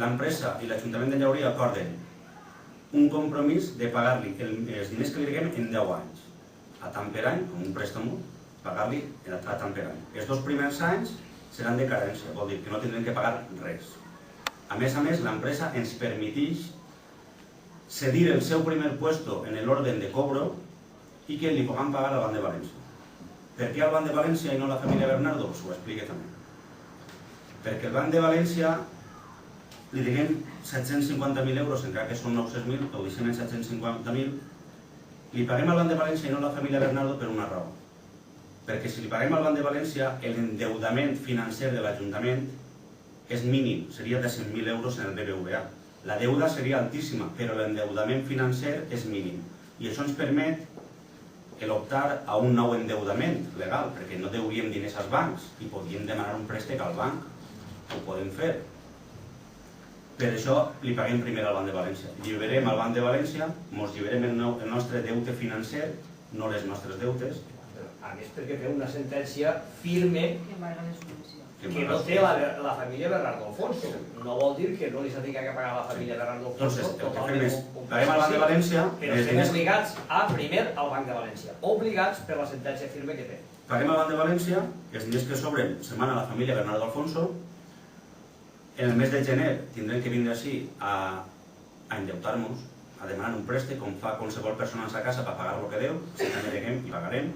l'empresa i l'Ajuntament de Llaurí acorden un compromís de pagar-li els diners que li deguem en 10 anys, a tant per any, com un préstamo, pagar-li a tant per any. Els 2 primers anys seran de carència, vol dir que no tindrem que pagar res. A més, l'empresa ens permeteix cedir el seu primer puesto en l'orden de cobro i que li puguem pagar al Banc de València. Per què al Banc de València i no a la família Bernardo? Us ho explique també. Perquè el Banc de València li deguem 750.000 euros, encara que són 900.000, ho deixem en 750.000, li paguem al Banc de València i no a la família Bernardo per una raó. Perquè si li paguem al Banc de València, l'endeudament financer de l'Ajuntament és mínim, seria de 100.000 euros en el BBVA. La deuda seria altíssima, però l'endeudament financer és mínim. I això ens permet optar a un nou endeudament legal, perquè no deuríem diners als bancs i podríem demanar un préstec al banc. Ho podem fer. Per això li paguem primer al Banc de València. Lliberem al Banc de València, ens lliberem el nostre deute financer, no les nostres deutes. A més, perquè té una sentència firme que no té la família Bernardo Alfonso. No vol dir que no li s'ha de pagar a la família Bernardo Alfonso. Entonces, el que fem és, paguem al Banc de València... Però estem obligats a primer al Banc de València. Obligats per la sentència firme que té. Paguem al Banc de València, els diners que sobren se'n van a la família Bernardo Alfonso. En el mes de gener tindrem que vindre així a endeutar-nos, a demanar un préstec, com fa qualsevol persona en sa casa per pagar el que deu. Si també deguem, i pagarem.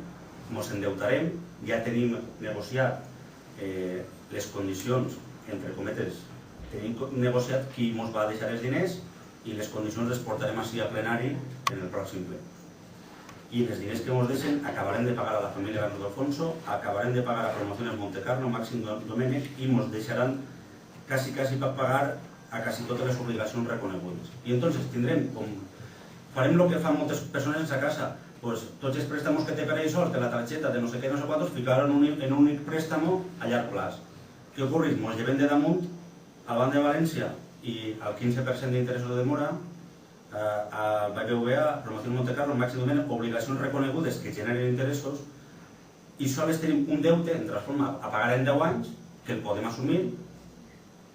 Ens endeutarem. Ja tenim negociat les condicions, entre cometes, tenim negociat qui ens va deixar els diners i les condicions les portarem així a plenari en el pròxim ple. I els diners que ens deixen acabarem de pagar a la família Bernardo Alfonso, acabarem de pagar a Promociones Montecarlo, Màxim Domènech, i ens deixaran quasi per pagar a quasi totes les obligacions reconegudes. I entonces tindrem, com farem el que fan moltes persones en sa casa, tots els préstamos que té per ells sols, de la targeta, de no sé què, no sé quantos, ficar en un únic préstamo a llarg plaç. Què ocorrit? Ens llevem de damunt al Banc de València i al 15% d'interessos de demora, al BBVA, Promociones Montecarlo, Màxim Domènech, obligacions reconegudes que generen interessos, i sols tenim un deute en transforma a pagar en 10 anys, que el podem assumir.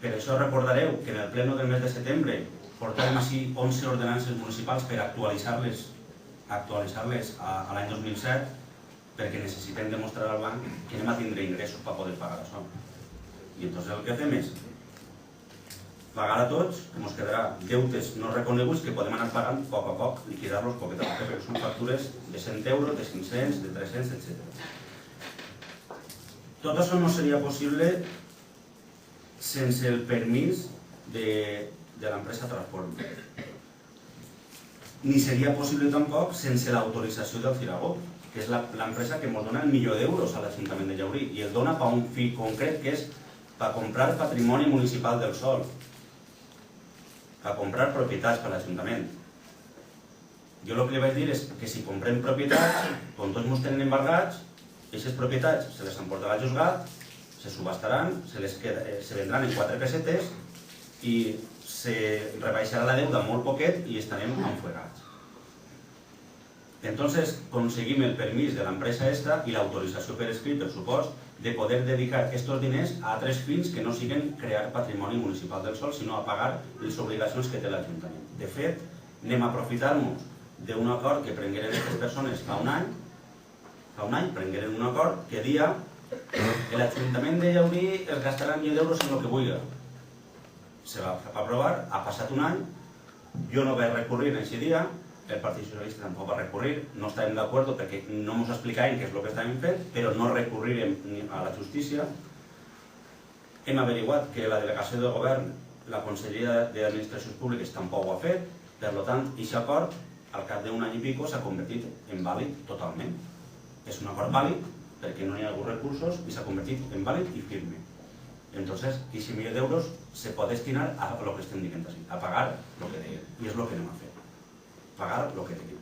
Per això recordareu que en el pleno del mes de setembre portàvem així 11 ordenances municipals per actualitzar-les a l'any 2007, perquè necessitem demostrar al banc que anem a tindre ingressos per poder pagar això. I entonces el que fem és pagar a tots, que ens quedarà deutes no reconeguts que podem anar pagant a poc, liquidar-los poquet a poc, perquè són factures de 100 euros, de 500, de 300, etc. Tot això no seria possible sense el permís de l'empresa Transforma. Ni seria possible tampoc sense l'autorització del Ciragó, que és l'empresa que ens dona el milió d'euros a l'Ajuntament de Llaurí, i el dona per un fi concret, que és per comprar patrimoni municipal del sòl, per comprar propietats per l'Ajuntament. Jo el que li vaig dir és que si comprem propietats, com tots ens tenen embargats, aquestes propietats se les emportarà al juzgat, se subastaran, se vendran en 4 pessetes i se rebaixarà la deuda molt poquet i estarem enfregats. Entonces conseguim el permís de l'empresa esta i l'autorització per escrit, per supost, de poder dedicar aquests diners a altres fins que no siguen crear patrimoni municipal del sòl, sinó a pagar les obligacions que té l'Ajuntament. De fet, anem a aprofitar-nos d'un acord que prengueren aquestes persones fa un any prengueren un acord que dia que l'Ajuntament de Llaurí es gastarà 1.000 euros en el que vulgui. Se va aprovar, ha passat un any, jo no vaig recurrir en aquest dia, el Partit Socialista tampoc va recurrir, no estàvem d'acord perquè no ens explicaven què és el que estàvem fent, però no recurrirem a la justícia. Hem averiguat que la delegació de govern, la Conselleria d'Administracions Públiques tampoc ho ha fet, per tant, aquest acord, al cap d'un any i pico, s'ha convertit en vàlid totalment. És un acord vàlid perquè no hi ha hagut recursos i s'ha convertit en vàlid i firme. Entonces, aquest milió d'euros se pot destinar a lo que estem dient així, a pagar lo que deien. I és lo que anem a fer. Pagar lo que deien.